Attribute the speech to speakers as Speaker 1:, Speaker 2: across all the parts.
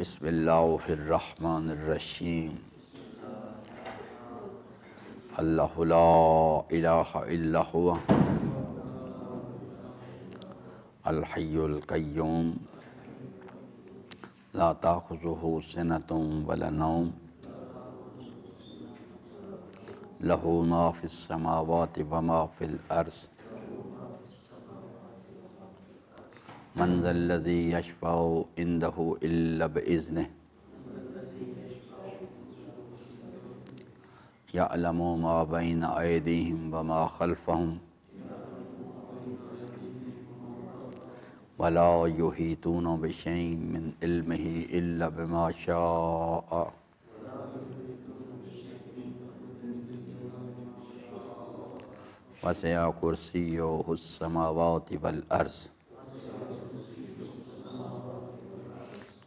Speaker 1: بسم اللہ الرحمن الرحیم اللہ لا الہ الا ہوا الحی القیوم لا تأخذہ سنۃ ولا نوم لہ ما فی السماوات وما فی الارض من ذا الذی یشفع عندہ الا بإذنہ یعلم ما بین ایدیہم وما خلفہم ولا یحیطون بشیء من علمہ الا بما شاء وسع کرسیہ السماوات والارض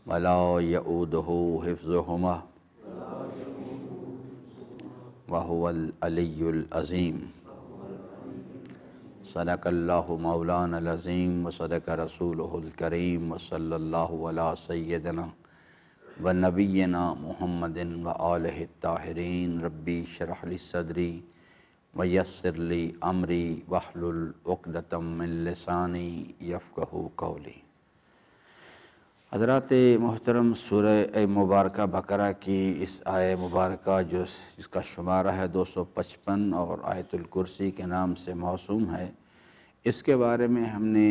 Speaker 1: ولا یؤودہ حفظہما وهو العلی العظیم صدق اللہ مولانا العظیم وصدق رسولہ الکریم وصلی اللہ علی سیدنا ونبینا محمد وآلہ الطاہرین ربی اشرح لی صدری ویسر لی امری واحلل عقدۃ من لسانی یفقہوا قولی۔ حضرات محترم، سورہ مبارکہ بقرہ کی اس آیہ مبارکہ جس کا شمارہ ہے 255 اور آیت الکرسی کے نام سے موسوم ہے، اس کے بارے میں ہم نے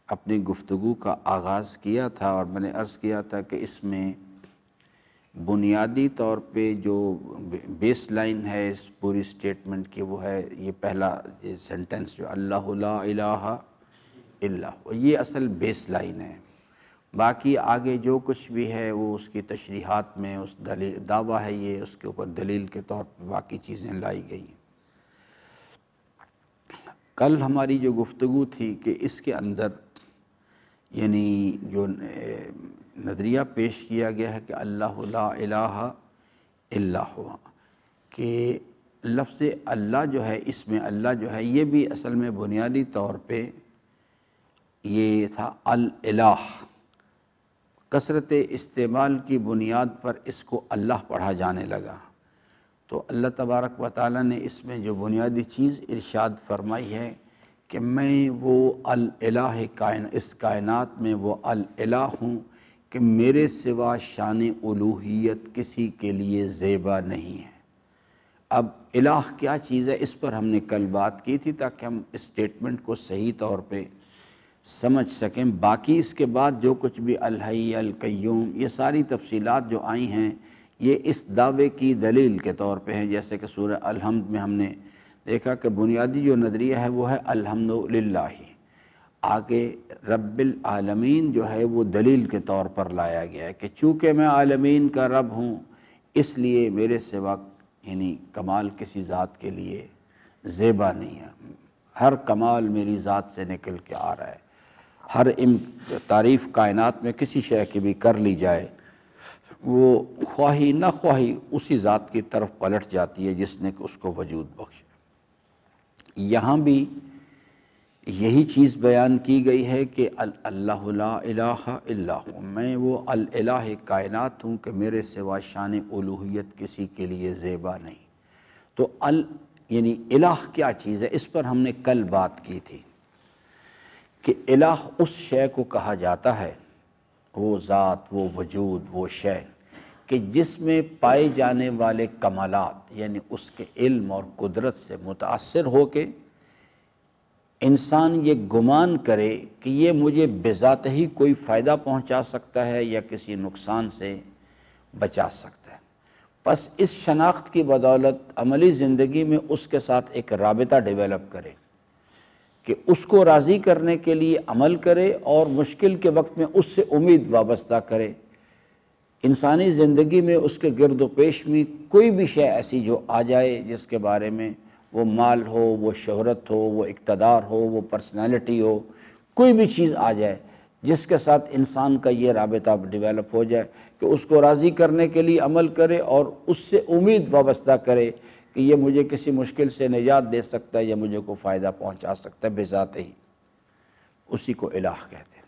Speaker 1: اپنی گفتگو کا آغاز کیا تھا اور میں نے عرض کیا تھا کہ اس میں بنیادی طور پہ جو بیس لائن ہے اس پوری سٹیٹمنٹ کی وہ ہے یہ پہلا سنٹنس جو اللہ لا الہ الا ہوا، یہ اصل بیس لائن ہے۔ باقی آگے جو کچھ بھی ہے وہ اس کی تشریحات میں اس دعویٰ ہے، یہ اس کے اوپر دلیل کے طور پر باقی چیزیں لائی گئی ہیں۔ کل ہماری جو گفتگو تھی کہ اس کے اندر یعنی جو نظریہ پیش کیا گیا ہے کہ اللہ لا الہ الا ہوا، کہ لفظ اللہ جو ہے، اس میں اللہ جو ہے یہ بھی اصل میں بنیادی طور پہ یہ تھا الالہ، کثرت استعمال کی بنیاد پر اس کو اللہ پڑھا جانے لگا۔ تو اللہ تبارک و تعالیٰ نے اس میں جو بنیادی چیز ارشاد فرمائی ہے کہ میں وہ الالہ اس کائنات میں وہ الالہ ہوں کہ میرے سوا شان الوہیت کسی کے لیے زیبا نہیں ہے۔ اب الہ کیا چیز ہے اس پر ہم نے کل بات کی تھی تاکہ ہم اس سٹیٹمنٹ کو صحیح طور پہ سمجھ سکیں۔ باقی اس کے بعد جو کچھ بھی الحی القیوم یہ ساری تفصیلات جو آئی ہیں یہ اس دعوے کی دلیل کے طور پہ ہیں، جیسے کہ سورہ الحمد میں ہم نے دیکھا کہ بنیادی جو نظریہ ہے وہ ہے الحمدللہ، آگے رب العالمین جو ہے وہ دلیل کے طور پر لایا گیا ہے کہ چونکہ میں عالمین کا رب ہوں اس لیے میرے سوا یعنی کمال کسی ذات کے لیے زیبا نہیں ہے، ہر کمال میری ذات سے نکل کے آ رہا ہے، ہر تعریف کائنات میں کسی شے کی بھی کر لی جائے وہ خواہی نہ خواہی اسی ذات کی طرف پلٹ جاتی ہے جس نے اس کو وجود بخشا۔ یہاں بھی یہی چیز بیان کی گئی ہے کہ اللہ لا الہ الا ہوا، میں وہ الالہ کائنات ہوں کہ میرے سوا شان الوہیت کسی کے لیے زیبا نہیں۔ تو یعنی الہ کیا چیز ہے اس پر ہم نے کل بات کی تھی کہ الہ اس شے کو کہا جاتا ہے، وہ ذات، وہ وجود، وہ شے کہ جس میں پائے جانے والے کمالات یعنی اس کے علم اور قدرت سے متاثر ہو کے انسان یہ گمان کرے کہ یہ مجھے بذات ہی کوئی فائدہ پہنچا سکتا ہے یا کسی نقصان سے بچا سکتا ہے، پس اس شناخت کی بدولت عملی زندگی میں اس کے ساتھ ایک رابطہ ڈیولپ کرے کہ اس کو راضی کرنے کے لیے عمل کرے اور مشکل کے وقت میں اس سے امید وابستہ کرے۔ انسانی زندگی میں اس کے گرد و پیش میں کوئی بھی شے ایسی جو آ جائے جس کے بارے میں وہ مال ہو، وہ شہرت ہو، وہ اقتدار ہو، وہ پرسنالٹی ہو، کوئی بھی چیز آ جائے جس کے ساتھ انسان کا یہ رابطہ ڈیولپ ہو جائے کہ اس کو راضی کرنے کے لیے عمل کرے اور اس سے امید وابستہ کرے کہ یہ مجھے کسی مشکل سے نجات دے سکتا ہے یا مجھے کو فائدہ پہنچا سکتا ہے بذات ہی، اسی کو الہ کہتے ہیں۔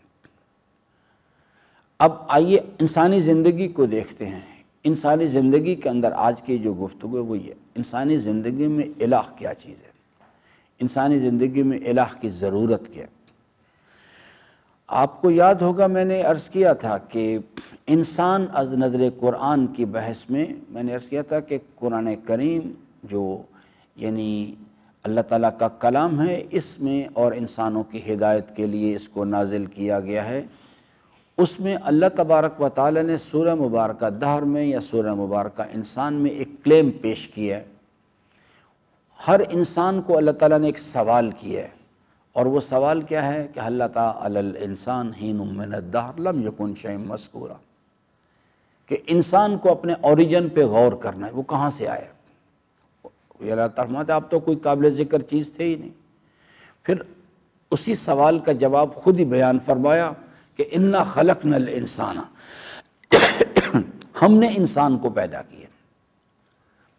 Speaker 1: اب آئیے انسانی زندگی کو دیکھتے ہیں۔ انسانی زندگی کے اندر آج کی جو گفتگو ہے وہ یہ، انسانی زندگی میں الہ کیا چیز ہے، انسانی زندگی میں الہ کی ضرورت کیا ہے۔ آپ کو یاد ہوگا میں نے عرض کیا تھا کہ انسان از نظر قرآن کی بحث میں نے عرض کیا تھا کہ قرآن کریم جو یعنی اللہ تعالیٰ کا کلام ہے، اس میں اور انسانوں کی ہدایت کے لیے اس کو نازل کیا گیا ہے، اس میں اللہ تبارک و تعالیٰ نے سورہ مبارکہ دہر میں یا سورہ مبارکہ انسان میں ایک کلیم پیش کیا ہے۔ ہر انسان کو اللہ تعالیٰ نے ایک سوال کیا ہے، اور وہ سوال کیا ہے کہ هل اتى علی الانسان حین من الدہر لم یکن شیئا مذکورا، کہ انسان کو اپنے اوریجن پہ غور کرنا ہے، وہ کہاں سے آیا۔ یہ اللہ تعالیٰ فرماتا ہے آپ تو کوئی قابل ذکر چیز تھے ہی نہیں۔ پھر اسی سوال کا جواب خود ہی بیان فرمایا کہ انا خلقنا الانسان، ہم نے انسان کو پیدا کیا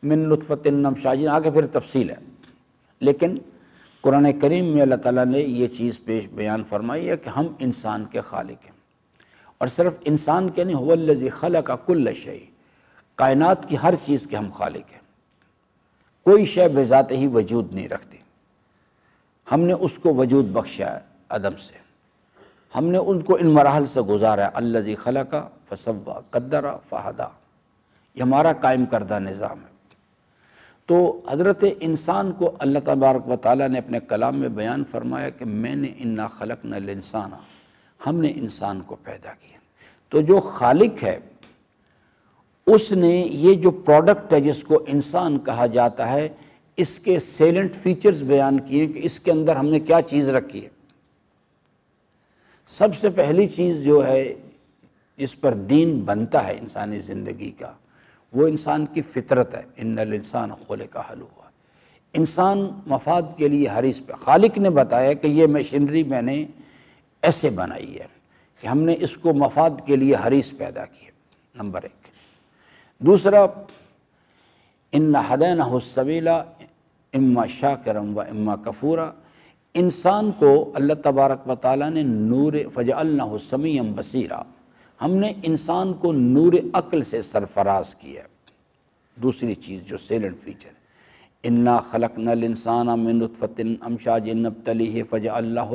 Speaker 1: من نطفۃ امشاج، آگے پھر تفصیل ہے، لیکن قرآن کریم میں اللہ تعالیٰ نے یہ چیز بیان فرمائی ہے کہ ہم انسان کے خالق ہیں، اور صرف انسان کے نہیں، هو الذی خلق کل شیء، کائنات کی ہر چیز کے ہم خالق ہیں۔ کوئی شے بذات ہی وجود نہیں رکھتی، ہم نے اس کو وجود بخشا ہے عدم سے، ہم نے ان کو ان مراحل سے گزارا ہے۔ الذی خلق فسوی قدر فہدی، یہ ہمارا قائم کردہ نظام ہے۔ تو حضرت انسان کو اللہ تبارک و تعالیٰ نے اپنے کلام میں بیان فرمایا کہ میں نے انا خلقنا الانسان، ہم نے انسان کو پیدا کیا۔ تو جو خالق ہے اس نے یہ جو پروڈکٹ ہے جس کو انسان کہا جاتا ہے، اس کے سیلنٹ فیچرز بیان کیے کہ اس کے اندر ہم نے کیا چیز رکھی ہے۔ سب سے پہلی چیز جو ہے جس پر دین بنتا ہے انسانی زندگی کا، وہ انسان کی فطرت ہے۔ ان الانسان خلق ہلوعا، انسان مفاد کے لیے حریص پہ، خالق نے بتایا کہ یہ مشینری میں نے ایسے بنائی ہے کہ ہم نے اس کو مفاد کے لیے حریص پیدا کیا، نمبر ایک۔ دوسرا، ان ہدینہ السبیل اما شاکرا و اما کفورا، انسان کو اللہ تبارک و تعالیٰ نے نور فجعلناہ سمیعا بصیرا، ہم نے انسان کو نور عقل سے سرفراز کیا۔ دوسری چیز جو سیلنٹ فیچر ہے، انا خلقنا الانسان من نطفۃ امشاج نبتلیہ فجعلناہ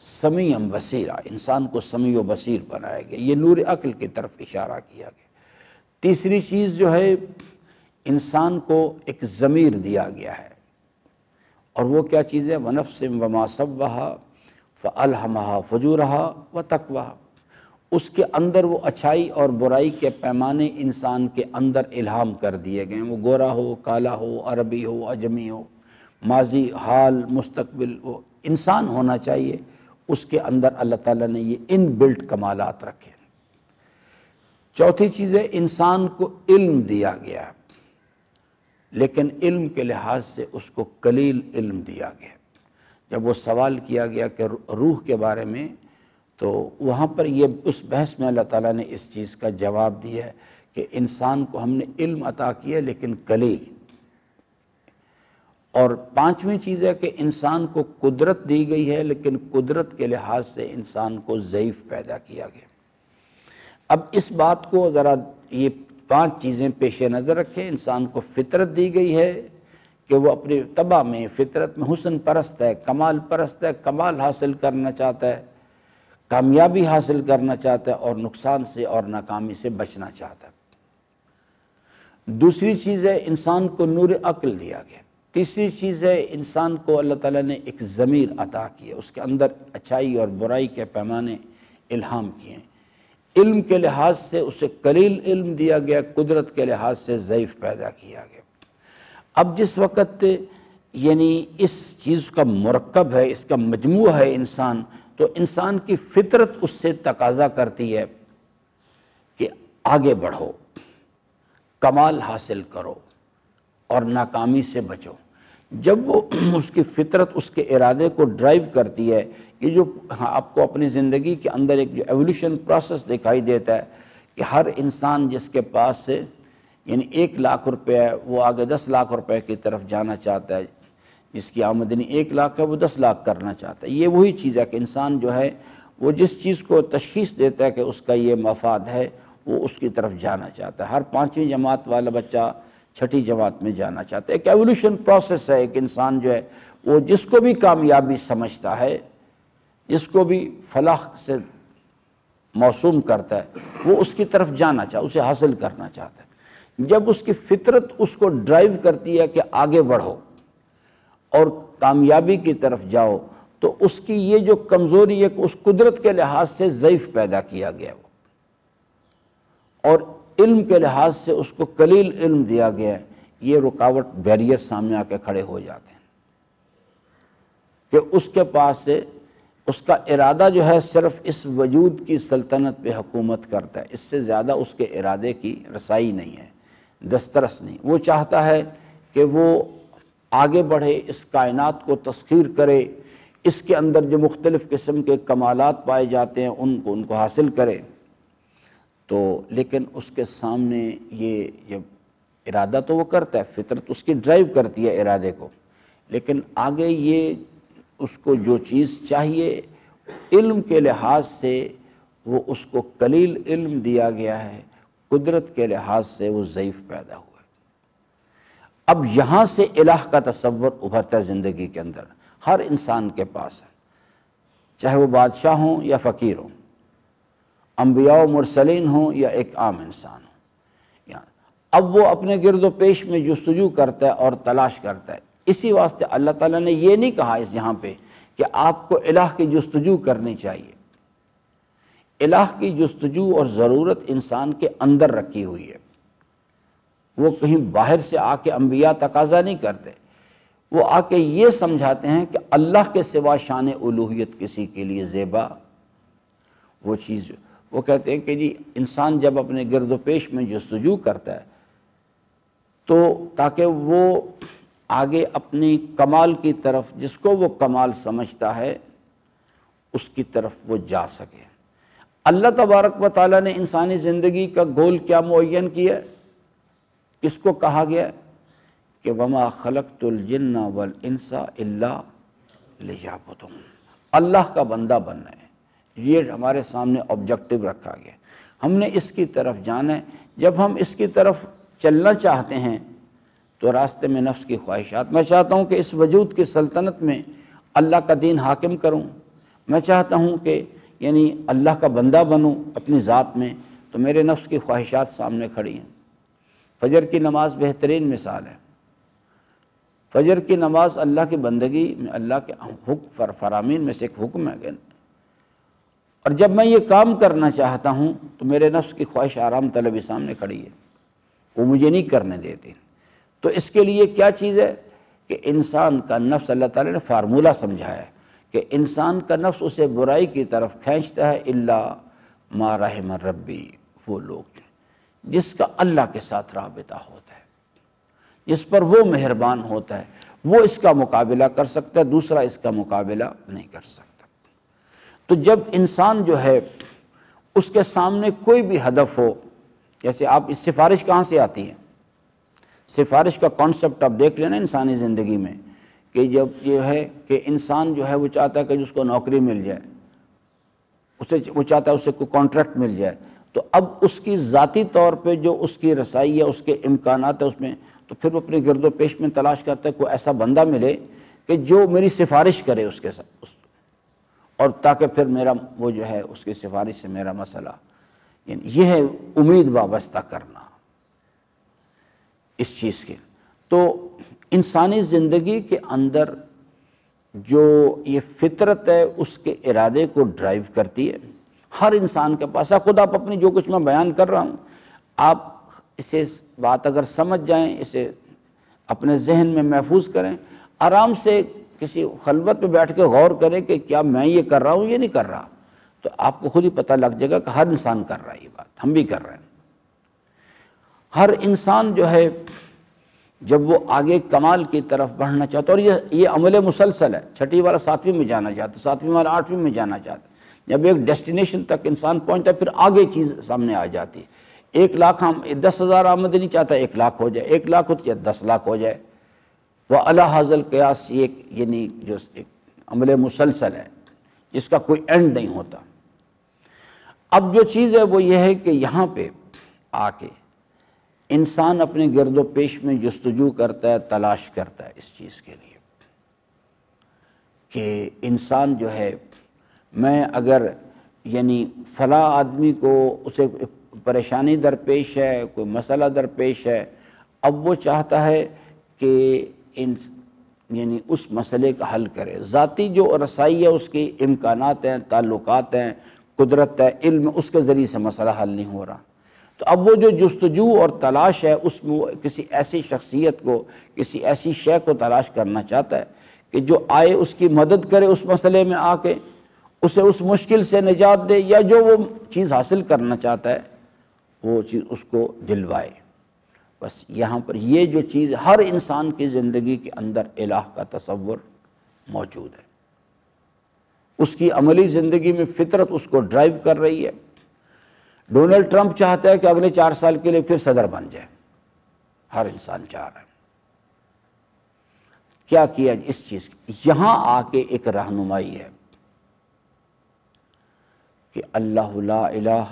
Speaker 1: سمیعا بصیرا، انسان کو سمیع و بصیر بنایا گیا، یہ نور عقل کی طرف اشارہ کیا گیا۔ تیسری چیز جو ہے، انسان کو ایک ضمیر دیا گیا ہے، اور وہ کیا چیز ہے، وَنَفْسٍ وَمَا سَوَّاهَا فَأَلْهَمَهَا فُجُورَهَا وَتَقْوَاهَا، اس کے اندر وہ اچھائی اور برائی کے پیمانے انسان کے اندر الہام کر دیے گئے ہیں، وہ گورا ہو، کالا ہو، عربی ہو، عجمی ہو، ماضی، حال، مستقبل، وہ انسان ہونا چاہیے، اس کے اندر اللہ تعالیٰ نے یہ ان بلٹ کمالات رکھے۔ چوتھی چیز ہے، انسان کو علم دیا گیا، لیکن علم کے لحاظ سے اس کو قلیل علم دیا گیا۔ جب وہ سوال کیا گیا کہ روح کے بارے میں، تو وہاں پر یہ اس بحث میں اللہ تعالیٰ نے اس چیز کا جواب دیا ہے کہ انسان کو ہم نے علم عطا کیا لیکن قلیل۔ اور پانچویں چیز ہے کہ انسان کو قدرت دی گئی ہے، لیکن قدرت کے لحاظ سے انسان کو ضعیف پیدا کیا گیا۔ اب اس بات کو ذرا یہ پانچ چیزیں پیش نظر رکھیں۔ انسان کو فطرت دی گئی ہے کہ وہ اپنی طبع میں، فطرت میں حسن پرست ہے، کمال پرست ہے، کمال حاصل کرنا چاہتا ہے، کامیابی حاصل کرنا چاہتا ہے، اور نقصان سے اور ناکامی سے بچنا چاہتا ہے۔ دوسری چیز ہے، انسان کو نور عقل دیا گیا۔ تیسری چیز ہے، انسان کو اللہ تعالیٰ نے ایک ضمیر عطا کیا، اس کے اندر اچھائی اور برائی کے پیمانے الہام کیے ہیں۔ علم کے لحاظ سے اسے قلیل علم دیا گیا، قدرت کے لحاظ سے ضعیف پیدا کیا گیا۔ اب جس وقت یعنی اس چیز کا مرکب ہے، اس کا مجموعہ ہے انسان، تو انسان کی فطرت اس سے تقاضا کرتی ہے کہ آگے بڑھو، کمال حاصل کرو اور ناکامی سے بچو۔ جب وہ اس کی فطرت اس کے ارادے کو ڈرائیو کرتی ہے، یہ جو آپ کو اپنی زندگی کے اندر ایک جو ایولیوشن پروسیس دکھائی دیتا ہے کہ ہر انسان جس کے پاس سے یعنی 1 لاکھ روپے ہے، وہ آگے 10 لاکھ روپے کی طرف جانا چاہتا ہے، جس کی آمدنی 1 لاکھ ہے وہ 10 لاکھ کرنا چاہتا ہے۔ یہ وہی چیز ہے کہ انسان جو ہے وہ جس چیز کو تشخیص دیتا ہے کہ اس کا یہ مفاد ہے وہ اس کی طرف جانا چاہتا ہے۔ ہر 5ویں جماعت والا بچہ 6ٹھی جماعت میں جانا چاہتا ہے۔ ایک ایولیوشن پروسیس ہے۔ ایک انسان جو ہے وہ جس کو بھی کامیابی سمجھتا ہے، جس کو بھی فلاح سے موسوم کرتا ہے، وہ اس کی طرف جانا چاہتا ہے، اسے حاصل کرنا چاہتا ہے۔ جب اس کی فطرت اس کو ڈرائیو کرتی ہے کہ آگے بڑھو اور کامیابی کی طرف جاؤ، تو اس کی یہ جو کمزوری ہے کہ اس قدرت کے لحاظ سے ضعیف پیدا کیا گیا وہ، اور علم کے لحاظ سے اس کو قلیل علم دیا گیا ہے، یہ رکاوٹ بیریئر سامنے آ کے کھڑے ہو جاتے ہیں کہ اس کے پاس سے اس کا ارادہ جو ہے صرف اس وجود کی سلطنت پہ حکومت کرتا ہے، اس سے زیادہ اس کے ارادے کی رسائی نہیں ہے، دسترس نہیں۔ وہ چاہتا ہے کہ وہ آگے بڑھے، اس کائنات کو تسخیر کرے، اس کے اندر جو مختلف قسم کے کمالات پائے جاتے ہیں ان کو حاصل کرے، تو لیکن اس کے سامنے یہ جب ارادہ تو وہ کرتا ہے، فطرت اس کی ڈرائیو کرتی ہے ارادے کو، لیکن آگے یہ اس کو جو چیز چاہیے علم کے لحاظ سے وہ اس کو قلیل علم دیا گیا ہے، قدرت کے لحاظ سے وہ ضعیف پیدا ہوا ہے۔ اب یہاں سے الہ کا تصور ابھرتا ہے زندگی کے اندر، ہر انسان کے پاس ہے، چاہے وہ بادشاہ ہوں یا فقیر ہوں، انبیاء و مرسلین ہوں یا ایک عام انسان ہو۔ اب وہ اپنے گرد و پیش میں جستجو کرتا ہے اور تلاش کرتا ہے۔ اسی واسطے اللہ تعالیٰ نے یہ نہیں کہا اس جہاں پہ کہ آپ کو الہ کی جستجو کرنی چاہیے۔ الہ کی جستجو اور ضرورت انسان کے اندر رکھی ہوئی ہے، وہ کہیں باہر سے آ کے انبیاء تقاضا نہیں کرتے، وہ آ کے یہ سمجھاتے ہیں کہ اللہ کے سوا شان الوہیت کسی کے لیے زیبا وہ چیز، وہ کہتے ہیں کہ جی انسان جب اپنے گرد و پیش میں جستجو کرتا ہے تو تاکہ وہ آگے اپنی کمال کی طرف، جس کو وہ کمال سمجھتا ہے، اس کی طرف وہ جا سکے۔ اللہ تبارک و تعالیٰ نے انسانی زندگی کا گول کیا معین کیا ہے؟ کس کو کہا گیا ہے کہ وَمَا خَلَقْتُ الْجِنَّ وَالْإِنسَ إِلَّا لِيَعْبُدُونِ، اللہ کا بندہ بننا ہے، یہ ہمارے سامنے آبجیکٹو رکھا گیا، ہم نے اس کی طرف جانا ہے۔ جب ہم اس کی طرف چلنا چاہتے ہیں تو راستے میں نفس کی خواہشات، میں چاہتا ہوں کہ اس وجود کی سلطنت میں اللہ کا دین حاکم کروں، میں چاہتا ہوں کہ یعنی اللہ کا بندہ بنوں اپنی ذات میں، تو میرے نفس کی خواہشات سامنے کھڑی ہیں۔ فجر کی نماز بہترین مثال ہے۔ فجر کی نماز اللہ کی بندگی میں، اللہ کے حکم فرامین میں سے ایک حکم ہے، اور جب میں یہ کام کرنا چاہتا ہوں تو میرے نفس کی خواہش آرام طلبی سامنے کھڑی ہے، وہ مجھے نہیں کرنے دیتی۔ تو اس کے لیے کیا چیز ہے کہ انسان کا نفس، اللہ تعالیٰ نے فارمولہ سمجھایا ہے کہ انسان کا نفس اسے برائی کی طرف کھینچتا ہے، الا ما رحم ربی، وہ لوگ جس کا اللہ کے ساتھ رابطہ ہوتا ہے، جس پر وہ مہربان ہوتا ہے، وہ اس کا مقابلہ کر سکتا ہے، دوسرا اس کا مقابلہ نہیں کر سکتا۔ تو جب انسان جو ہے اس کے سامنے کوئی بھی ہدف ہو، جیسے آپ اس سفارش کہاں سے آتی ہے؟ سفارش کا کانسیپٹ آپ دیکھ لینا انسانی زندگی میں، کہ جب یہ ہے کہ انسان جو ہے وہ چاہتا ہے کہ اس کو نوکری مل جائے، وہ چاہتا ہے اسے کوئی کانٹریکٹ مل جائے، تو اب اس کی ذاتی طور پہ جو اس کی رسائی ہے، اس کے امکانات ہے اس میں، تو پھر وہ اپنے گرد و پیش میں تلاش کرتا ہے کوئی ایسا بندہ ملے کہ جو میری سفارش کرے اس کے ساتھ، اور تاکہ پھر میرا وہ جو ہے اس کی سفارش سے میرا مسئلہ، یعنی یہ ہے امید وابستہ کرنا اس چیز کے۔ تو انسانی زندگی کے اندر جو یہ فطرت ہے اس کے ارادے کو ڈرائیو کرتی ہے، ہر انسان کے پاس ہے۔ خود آپ اپنی جو کچھ میں بیان کر رہا ہوں، آپ اسے بات اگر سمجھ جائیں، اسے اپنے ذہن میں محفوظ کریں، آرام سے کسی خلوت پہ بیٹھ کے غور کریں کہ کیا میں یہ کر رہا ہوں یہ نہیں کر رہا، تو آپ کو خود ہی پتہ لگ جائے گا کہ ہر انسان کر رہا ہے یہ بات، ہم بھی کر رہے ہیں۔ ہر انسان جو ہے جب وہ آگے کمال کی طرف بڑھنا چاہتا ہے، اور یہ عمل مسلسل ہے، 6ٹھی والا 7ویں میں جانا چاہتا ہے، 7ویں والا 8ویں میں جانا چاہتا ہے، جب ایک ڈیسٹینیشن تک انسان پہنچتا ہے پھر آگے چیز سامنے آ جاتی ہے۔ 1 لاکھ، ہم 10,000 آمدنی چاہتا ہے 1 لاکھ ہو جائے، 1 لاکھ ہوتی ہے 10 لاکھ ہو جائے، وہ اعلیٰ حاصل قیاس، یعنی جو ایک عمل مسلسل ہے جس کا کوئی اینڈ نہیں ہوتا۔ اب جو چیز ہے وہ یہ ہے کہ یہاں پہ آ کے انسان اپنے گرد و پیش میں جستجو کرتا ہے، تلاش کرتا ہے اس چیز کے لیے کہ انسان جو ہے، میں اگر یعنی فلاں آدمی کو اسے پریشانی درپیش ہے، کوئی مسئلہ درپیش ہے، اب وہ چاہتا ہے کہ یعنی اس مسئلے کا حل کرے۔ ذاتی جو رسائی ہے، اس کی امکانات ہیں، تعلقات ہیں، قدرت ہے، علم، اس کے ذریعے سے مسئلہ حل نہیں ہو رہا۔ تو اب وہ جو جستجو اور تلاش ہے، اس میں وہ کسی ایسی شخصیت کو، کسی ایسی شے کو تلاش کرنا چاہتا ہے کہ جو آئے اس کی مدد کرے اس مسئلے میں آ کے، اسے اس مشکل سے نجات دے، یا جو وہ چیز حاصل کرنا چاہتا ہے وہ چیز اس کو دلوائے۔ بس یہاں پر یہ جو چیز ہر انسان کی زندگی کے اندر الہ کا تصور موجود ہے، اس کی عملی زندگی میں فطرت اس کو ڈرائیو کر رہی ہے۔ ڈونلڈ ٹرمپ چاہتا ہے کہ اگلے 4 سال کے لیے پھر صدر بن جائے، ہر انسان چاہ رہا ہے۔ کیا کیا اس چیز کی؟ یہاں آ کے ایک رہنمائی ہے کہ اللہ لا الہ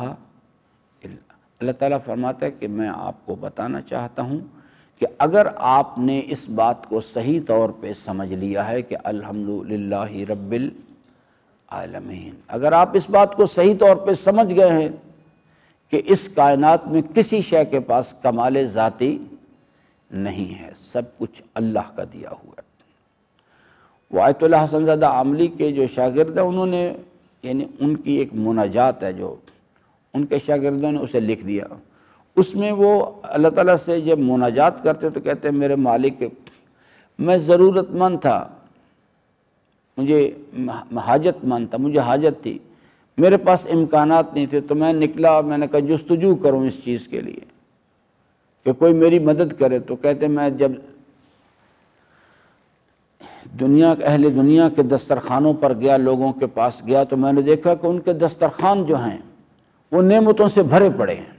Speaker 1: الا اللہ تعالیٰ فرماتا ہے کہ میں آپ کو بتانا چاہتا ہوں کہ اگر آپ نے اس بات کو صحیح طور پہ سمجھ لیا ہے کہ الحمدللہ رب العالمین، اگر آپ اس بات کو صحیح طور پہ سمجھ گئے ہیں کہ اس کائنات میں کسی شے کے پاس کمال ذاتی نہیں ہے، سب کچھ اللہ کا دیا ہوا ہے۔ وہ آیت اللہ حسن زادہ عاملی کے جو شاگرد ہیں، انہوں نے یعنی ان کی ایک مناجات ہے جو ان کے شاگردوں نے اسے لکھ دیا، اس میں وہ اللہ تعالیٰ سے جب مناجات کرتے تو کہتے ہیں میرے مالک، میں ضرورت مند تھا، مجھے حاجت مند تھا، مجھے حاجت تھی، میرے پاس امکانات نہیں تھے، تو میں نکلا، میں نے کہا جستجو کروں اس چیز کے لیے کہ کوئی میری مدد کرے۔ تو کہتے ہیں میں جب اہل دنیا کے دسترخوانوں پر گیا، لوگوں کے پاس گیا، تو میں نے دیکھا کہ ان کے دسترخوان جو ہیں وہ نعمتوں سے بھرے پڑے ہیں،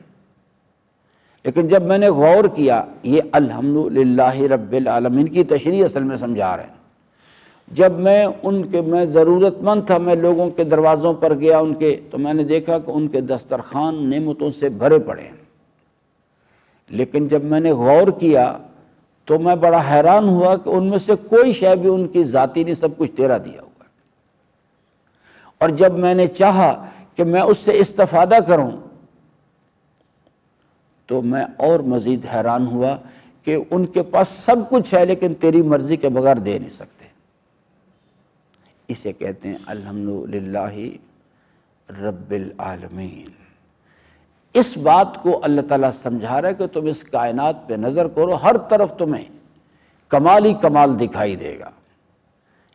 Speaker 1: لیکن جب میں نے غور کیا، یہ الحمدللہ رب العالمین کی تشریح اصل میں سمجھا رہے ہیں، جب میں ضرورت مند تھا، میں لوگوں کے دروازوں پر گیا تو میں نے دیکھا کہ ان کے دسترخوان نعمتوں سے بھرے پڑے ہیں، لیکن جب میں نے غور کیا تو میں بڑا حیران ہوا کہ ان میں سے کوئی شے بھی ان کی ذاتی نہیں، سب کچھ تیرا دیا ہوا ہے۔ اور جب میں نے چاہا کہ میں اس سے استفادہ کروں تو میں اور مزید حیران ہوا کہ ان کے پاس سب کچھ ہے لیکن تیری مرضی کے بغیر دے نہیں سکتے۔ اسے کہتے ہیں الحمدللہ رب العالمین۔ اس بات کو اللہ تعالیٰ سمجھا رہا ہے کہ تم اس کائنات پہ نظر کرو، ہر طرف تمہیں کمال ہی کمال دکھائی دے گا،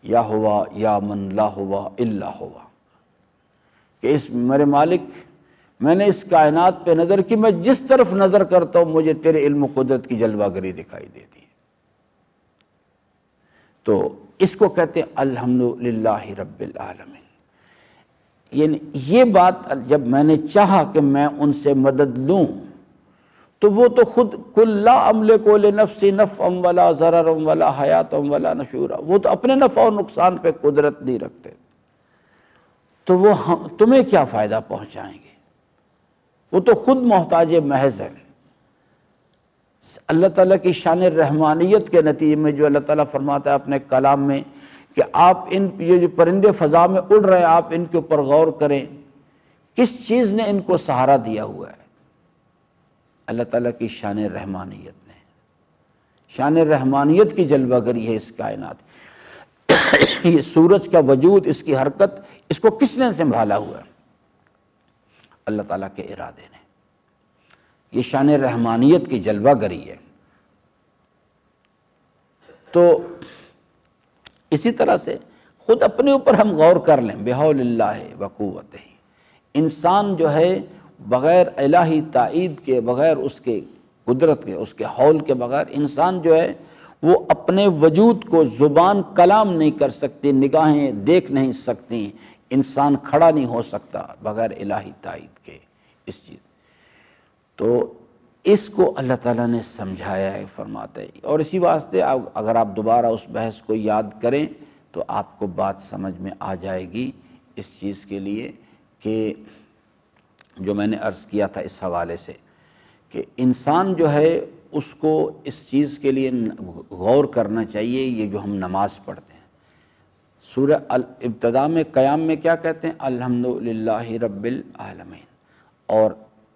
Speaker 1: یا ہوا یا من لا ہوا الا ہوا، کہ اس میرے مالک، میں نے اس کائنات پہ نظر کی، میں جس طرف نظر کرتا ہوں مجھے تیرے علم و قدرت کی جلوہ گری دکھائی دیتی ہے۔ تو اس کو کہتے ہیں الحمدللہ رب العالمین۔ یعنی یہ بات جب میں نے چاہا کہ میں ان سے مدد لوں تو وہ تو خود کل لا املک لنفسی نفعا ولا ضررا ولا حیاتا ولا نشورا، وہ تو اپنے نفع اور نقصان پہ قدرت نہیں رکھتے، تو وہ تمہیں کیا فائدہ پہنچائیں گے؟ وہ تو خود محتاج محض ہے۔ اللہ تعالیٰ کی شان رحمانیت کے نتیجے میں جو اللہ تعالیٰ فرماتا ہے اپنے کلام میں کہ آپ یہ جو پرندے فضا میں اڑ رہے ہیں، آپ ان کے اوپر غور کریں، کس چیز نے ان کو سہارا دیا ہوا ہے؟ اللہ تعالیٰ کی شان رحمانیت نے، شان رحمانیت کی جلوہ گری ہے اس کائنات۔ یہ سورج کا وجود، اس کی حرکت، اس کو کس نے سنبھالا ہوا ہے؟ اللہ تعالیٰ کے ارادے نے۔ یہ شان رحمانیت کی جلوہ گری ہے۔ تو اسی طرح سے خود اپنے اوپر ہم غور کر لیں، بحول اللہ وقوتہ، انسان جو ہے بغیر الہی تائید کے، بغیر اس کے قدرت کے، اس کے حول کے بغیر، انسان جو ہے وہ اپنے وجود کو زبان کلام نہیں کر سکتی، نگاہیں دیکھ نہیں سکتی، انسان کھڑا نہیں ہو سکتا بغیر الہی تائید کے اس چیز۔ تو اس کو اللہ تعالیٰ نے سمجھایا ہے، فرماتا ہے۔ اور اسی واسطے اگر آپ دوبارہ اس بحث کو یاد کریں تو آپ کو بات سمجھ میں آ جائے گی اس چیز کے لیے کہ جو میں نے عرض کیا تھا اس حوالے سے کہ انسان جو ہے اس کو اس چیز کے لیے غور کرنا چاہیے، یہ جو ہم نماز پڑھتے ہیں، سورہ ابتدا میں قیام میں کیا کہتے ہیں؟ الحمدللہ رب العالمین، اور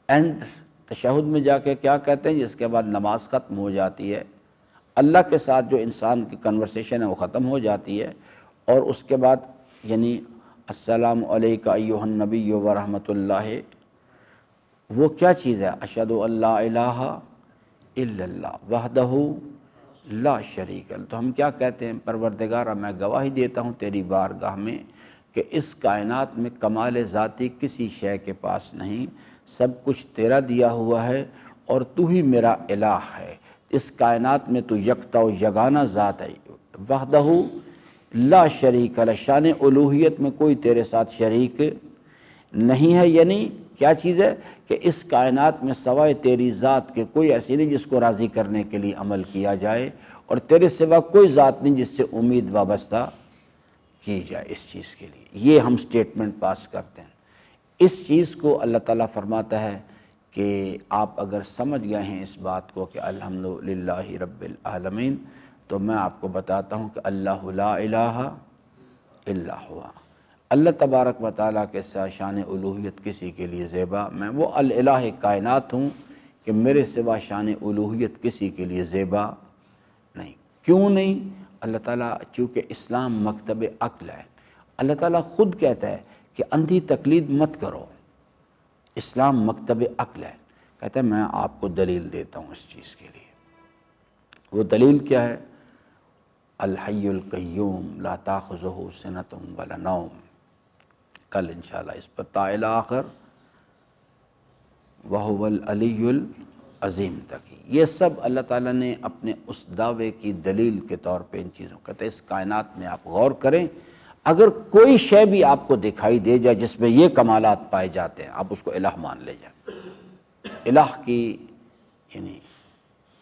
Speaker 1: اینڈ تشہد میں جا کے کیا کہتے ہیں؟ جس کے بعد نماز ختم ہو جاتی ہے، اللہ کے ساتھ جو انسان کی کنورسیشن ہے وہ ختم ہو جاتی ہے، اور اس کے بعد یعنی السلام علیکہ ایھا النبی ورحمۃ اللہ، وہ کیا چیز ہے؟ اشہد ان لا الہ الا اللہ وحدہ لا شریک لہ۔ تو ہم کیا کہتے ہیں؟ پروردگارہ میں گواہی دیتا ہوں تیری بارگاہ میں کہ اس کائنات میں کمال ذاتی کسی شے کے پاس نہیں، سب کچھ تیرا دیا ہوا ہے اور تو ہی میرا الہ ہے، اس کائنات میں تو یکتا و یگانہ ذات ہے، وحدہ لا شریک لہ، شان الوہیت میں کوئی تیرے ساتھ شریک نہیں ہے۔ یعنی کیا چیز ہے کہ اس کائنات میں سوائے تیری ذات کے کوئی ایسی نہیں جس کو راضی کرنے کے لیے عمل کیا جائے، اور تیرے سوا کوئی ذات نہیں جس سے امید وابستہ کی جائے اس چیز کے لیے۔ یہ ہم سٹیٹمنٹ پاس کرتے ہیں۔ اس چیز کو اللہ تعالیٰ فرماتا ہے کہ آپ اگر سمجھ گئے ہیں اس بات کو کہ الحمدللہ رب العالمین، تو میں آپ کو بتاتا ہوں کہ اللہ لا الہ الا ہوا، اللہ تبارک و تعالیٰ کے ساتھ شان الوہیت کسی کے لیے زیبا، میں وہ الالہ کائنات ہوں کہ میرے سوا شان الوہیت کسی کے لیے زیبا نہیں۔ کیوں نہیں؟ اللہ تعالیٰ چونکہ اسلام مکتب عقل ہے، اللہ تعالیٰ خود کہتا ہے کہ اندھی تقلید مت کرو، اسلام مکتب عقل ہے، کہتا ہے میں آپ کو دلیل دیتا ہوں اس چیز کے لیے۔ وہ دلیل کیا ہے؟ الحی القیوم لا تاخذہ سنۃ ولا نوم، کل انشاءاللہ اس پر تا الی آخر، وہو العلی العظیم تک، یہ سب اللہ تعالیٰ نے اپنے اس دعوے کی دلیل کے طور پہ ان چیزوں کہتے ہیں۔ اس کائنات میں آپ غور کریں، اگر کوئی شے بھی آپ کو دکھائی دے جائے جس میں یہ کمالات پائے جاتے ہیں، آپ اس کو الہ مان لے جائیں، الہ کی یعنی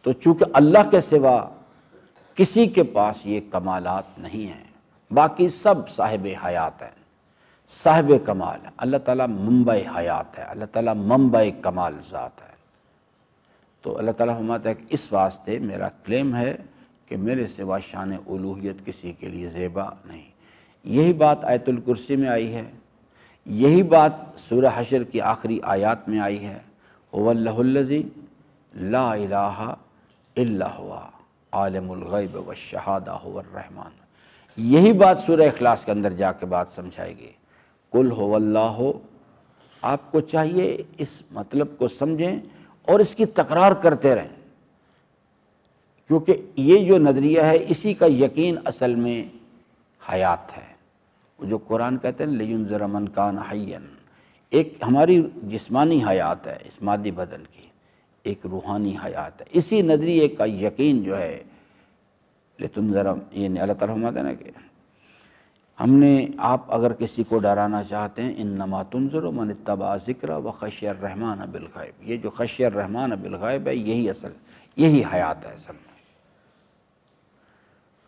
Speaker 1: تو چونکہ اللہ کے سوا کسی کے پاس یہ کمالات نہیں ہیں، باقی سب صاحب حیات ہیں، صاحب کمال ہے، اللہ تعالیٰ منبع حیات ہے، اللہ تعالیٰ منبع کمال ذات ہے۔ تو اللہ تعالیٰ فرماتا ہے کہ اس واسطے میرا کلیم ہے کہ میرے سوا شان الوہیت کسی کے لیے زیبا نہیں۔ یہی بات آیت الکرسی میں آئی ہے، یہی بات سورہ حشر کی آخری آیات میں آئی ہے، هو اللہ الذی لا الہ الا ہوا عالم الغیب والشہادہ هو الرحمن۔ یہی بات سورہ اخلاص کے اندر جا کے بات سمجھائی گئی، قل هو اللہ۔ آپ کو چاہیے اس مطلب کو سمجھیں اور اس کی تکرار کرتے رہیں، کیونکہ یہ جو نظریہ ہے اسی کا یقین اصل میں حیات ہے۔ جو قرآن کہتے ہیں لِيُنذِرَ مَنْ كَانَ حَيًّا، ایک ہماری جسمانی حیات ہے اس مادی بدن کی، ایک روحانی حیات ہے، اسی نظریے کا یقین جو ہے لِتُنذِرَ، یعنی اللہ تعالیٰ فرماتے ہیں کہ ہم نے، آپ اگر کسی کو ڈرانا چاہتے ہیں انما تنذر من اتبع ذکر وخشی الرحمن بالغیب، یہ جو خشی الرحمن بالغیب ہے یہی اصل، یہی حیات ہے اصل میں۔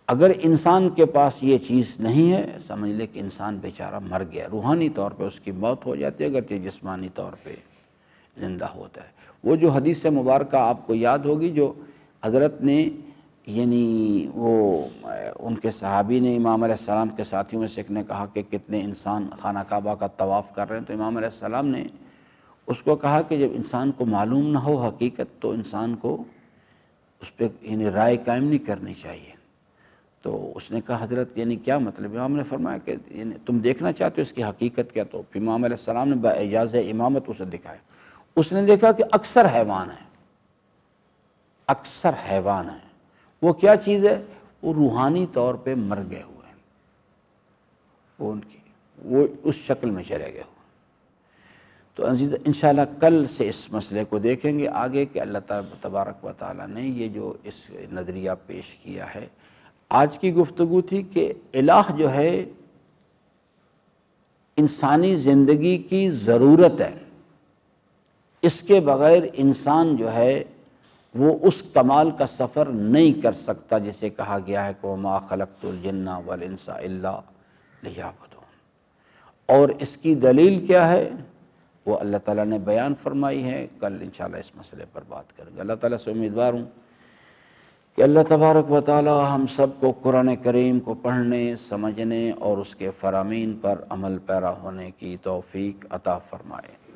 Speaker 1: اگر انسان کے پاس یہ چیز نہیں ہے، سمجھ لے کہ انسان بیچارہ مر گیا، روحانی طور پہ اس کی موت ہو جاتی ہے اگرچہ جسمانی طور پہ زندہ ہوتا ہے۔ وہ جو حدیث مبارکہ آپ کو یاد ہوگی جو حضرت نے یعنی وہ ان کے صحابی نے امام علیہ السلام کے ساتھیوں میں سے ایک نے کہا کہ کتنے انسان خانہ کعبہ کا طواف کر رہے ہیں، تو امام علیہ السلام نے اس کو کہا کہ جب انسان کو معلوم نہ ہو حقیقت تو انسان کو اس پہ یعنی رائے قائم نہیں کرنی چاہیے۔ تو اس نے کہا حضرت یعنی کیا مطلب؟ امام نے فرمایا کہ یعنی تم دیکھنا چاہتے ہو اس کی حقیقت کیا؟ تو پھر امام علیہ السلام نے باعجاز امامت اسے دکھایا، اس نے دیکھا کہ اکثر حیوان ہیں، اکثر حیوان ہیں۔ وہ کیا چیز ہے؟ وہ روحانی طور پہ مر گئے ہوئے ہیں، وہ اس شکل میں چلے گئے ہوئے۔ تو عزیز انشاءاللہ کل سے اس مسئلے کو دیکھیں گے آگے کہ اللہ تبارک و تعالیٰ نے یہ جو اس نظریہ پیش کیا ہے۔ آج کی گفتگو تھی کہ الہ جو ہے انسانی زندگی کی ضرورت ہے، اس کے بغیر انسان جو ہے وہ اس کمال کا سفر نہیں کر سکتا جسے کہا گیا ہے کہ وَمَا خَلَقْتُ الْجِنَّ وَالْإِنسَ إِلَّا لِيَعْبُدُونِ۔ اور اس کی دلیل کیا ہے؟ وہ اللہ تعالیٰ نے بیان فرمائی ہے۔ کل انشاءاللہ اس مسئلے پر بات کریں گے۔ اللہ تعالیٰ سے امیدوار ہوں کہ اللہ تبارک و تعالی ہم سب کو قرآن کریم کو پڑھنے، سمجھنے اور اس کے فرامین پر عمل پیرا ہونے کی توفیق عطا فرمائے۔